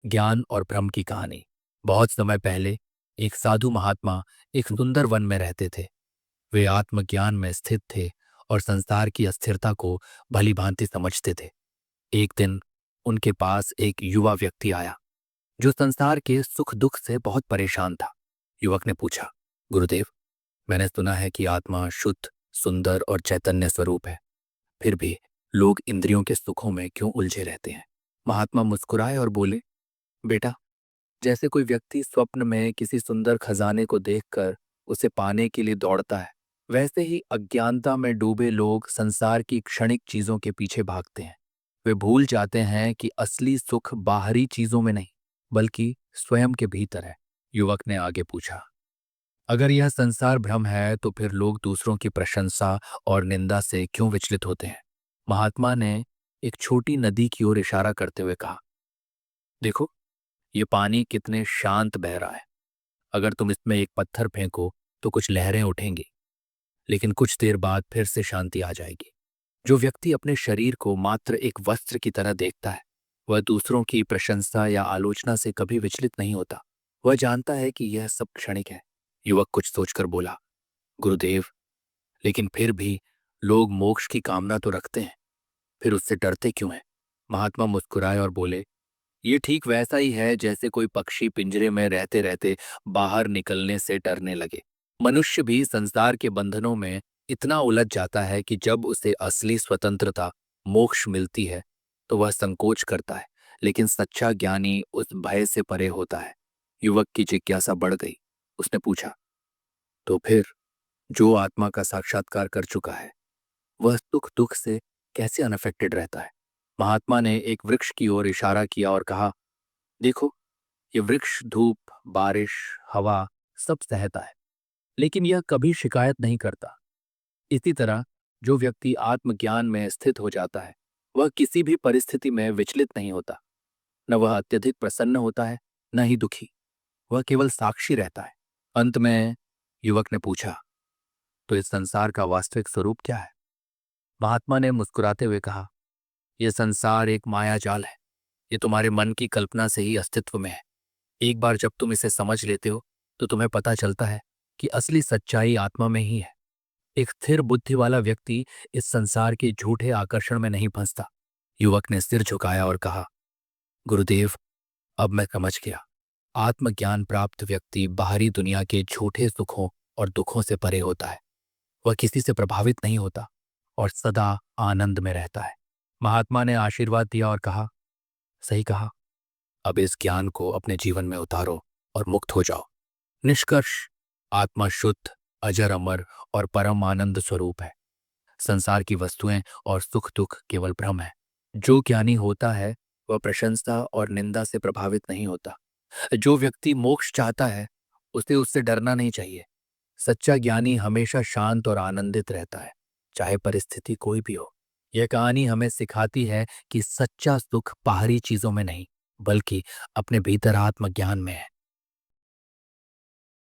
ज्ञान और भ्रम की कहानी। बहुत समय पहले एक साधु महात्मा एक सुंदर वन में रहते थे। वे आत्मज्ञान में स्थित थे और संसार की अस्थिरता को भली भांति समझते थे। एक दिन उनके पास एक युवा व्यक्ति आया जो संसार के सुख दुख से बहुत परेशान था। युवक ने पूछा, गुरुदेव, मैंने सुना है कि आत्मा शुद्ध, सुंदर और चैतन्य स्वरूप है, फिर भी लोग इंद्रियों के सुखों में क्यों उलझे रहते हैं? महात्मा मुस्कुराए और बोले, बेटा, जैसे कोई व्यक्ति स्वप्न में किसी सुंदर खजाने को देखकर उसे पाने के लिए दौड़ता है, वैसे ही अज्ञानता में डूबे लोग संसार की क्षणिक चीजों के पीछे भागते हैं। वे भूल जाते हैं कि असली सुख बाहरी चीजों में नहीं, बल्कि स्वयं के भीतर है। युवक ने आगे पूछा, अगर यह संसार भ्रम है तो फिर लोग दूसरों की प्रशंसा और निंदा से क्यों विचलित होते हैं? महात्मा ने एक छोटी नदी की ओर इशारा करते हुए कहा, देखो, ये पानी कितने शांत बह रहा है। अगर तुम इसमें एक पत्थर फेंको तो कुछ लहरें उठेंगी, लेकिन कुछ देर बाद फिर से शांति आ जाएगी। जो व्यक्ति अपने शरीर को मात्र एक वस्त्र की तरह देखता है, वह दूसरों की प्रशंसा या आलोचना से कभी विचलित नहीं होता। वह जानता है कि यह सब क्षणिक है। युवक कुछ सोचकर बोला, गुरुदेव, लेकिन फिर भी लोग मोक्ष की कामना तो रखते हैं, फिर उससे डरते क्यों हैं? महात्मा मुस्कुराए और बोले, ये ठीक वैसा ही है जैसे कोई पक्षी पिंजरे में रहते रहते बाहर निकलने से डरने लगे। मनुष्य भी संसार के बंधनों में इतना उलझ जाता है कि जब उसे असली स्वतंत्रता, मोक्ष मिलती है तो वह संकोच करता है, लेकिन सच्चा ज्ञानी उस भय से परे होता है। युवक की जिज्ञासा बढ़ गई। उसने पूछा, तो फिर जो आत्मा का साक्षात्कार कर चुका है, वह सुख दुख से कैसे अनअफेक्टेड रहता है? महात्मा ने एक वृक्ष की ओर इशारा किया और कहा, देखो, ये वृक्ष धूप, बारिश, हवा सब सहता है, लेकिन यह कभी शिकायत नहीं करता। इसी तरह जो व्यक्ति आत्मज्ञान में स्थित हो जाता है, वह किसी भी परिस्थिति में विचलित नहीं होता। न वह अत्यधिक प्रसन्न होता है, न ही दुखी। वह केवल साक्षी रहता है। अंत में युवक ने पूछा, तो इस संसार का वास्तविक स्वरूप क्या है? महात्मा ने मुस्कुराते हुए कहा, यह संसार एक माया जाल है। ये तुम्हारे मन की कल्पना से ही अस्तित्व में है। एक बार जब तुम इसे समझ लेते हो तो तुम्हें पता चलता है कि असली सच्चाई आत्मा में ही है। एक स्थिर बुद्धि वाला व्यक्ति इस संसार के झूठे आकर्षण में नहीं फंसता। युवक ने सिर झुकाया और कहा, गुरुदेव, अब मैं समझ गया। आत्मज्ञान प्राप्त व्यक्ति बाहरी दुनिया के झूठे सुखों और दुखों से परे होता है। वह किसी से प्रभावित नहीं होता और सदा आनंद में रहता है। महात्मा ने आशीर्वाद दिया और कहा, सही कहा, अब इस ज्ञान को अपने जीवन में उतारो और मुक्त हो जाओ। निष्कर्ष, आत्मा शुद्ध, अजर अमर और परम आनंद स्वरूप है। संसार की वस्तुएं और सुख दुख केवल भ्रम है। जो ज्ञानी होता है वह प्रशंसा और निंदा से प्रभावित नहीं होता। जो व्यक्ति मोक्ष चाहता है उसे उससे डरना नहीं चाहिए। सच्चा ज्ञानी हमेशा शांत और आनंदित रहता है, चाहे परिस्थिति कोई भी हो। यह कहानी हमें सिखाती है कि सच्चा सुख बाहरी चीजों में नहीं, बल्कि अपने भीतर आत्मज्ञान में है।